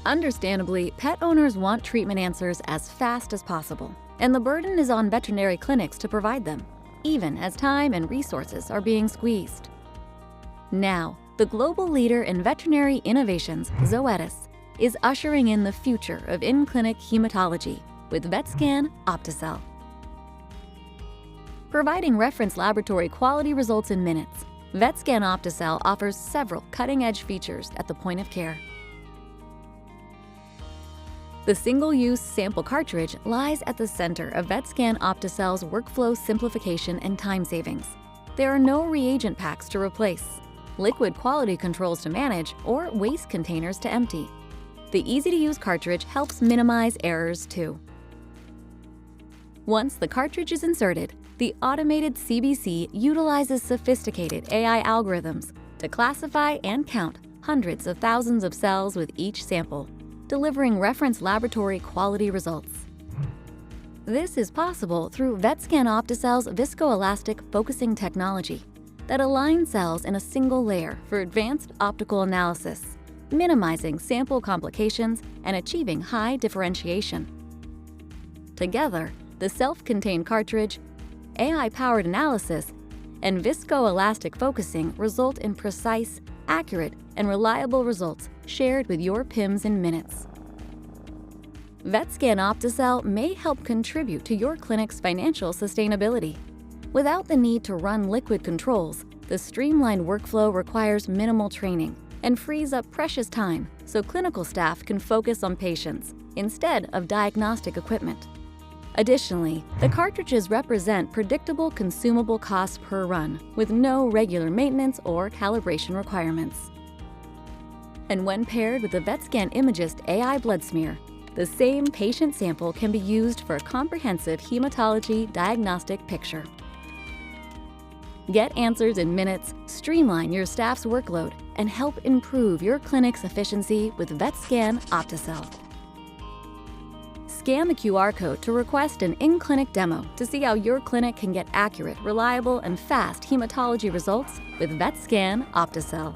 Understandably, pet owners want treatment answers as fast as possible, and the burden is on veterinary clinics to provide them, even as time and resources are being squeezed. Now, the global leader in veterinary innovations, Zoetis, is ushering in the future of in-clinic hematology with Vetscan OptiCell. Providing reference laboratory quality results in minutes, Vetscan OptiCell offers several cutting-edge features at the point of care. The single-use sample cartridge lies at the center of Vetscan OptiCell's workflow simplification and time savings. There are no reagent packs to replace, liquid quality controls to manage, or waste containers to empty. The easy-to-use cartridge helps minimize errors too. Once the cartridge is inserted, the automated CBC utilizes sophisticated AI algorithms to classify and count hundreds of thousands of cells with each sample, delivering reference laboratory quality results. This is possible through Vetscan OptiCell's viscoelastic-focusing technology that aligns cells in a single layer for advanced optical analysis, minimizing sample complications and achieving high differentiation. Together, the self-contained cartridge, AI-powered analysis, and viscoelastic-focusing result in precise, accurate, and reliable results shared with your PIMS in minutes. Vetscan OptiCell may help contribute to your clinic's financial sustainability. Without the need to run liquid controls, the streamlined workflow requires minimal training and frees up precious time so clinical staff can focus on patients instead of diagnostic equipment. Additionally, the cartridges represent predictable consumable costs per run with no regular maintenance or calibration requirements. And when paired with the Vetscan Imagist AI blood smear, the same patient sample can be used for a comprehensive hematology diagnostic picture. Get answers in minutes, streamline your staff's workload, and help improve your clinic's efficiency with Vetscan OptiCell. Scan the QR code to request an in-clinic demo to see how your clinic can get accurate, reliable, and fast hematology results with Vetscan OptiCell.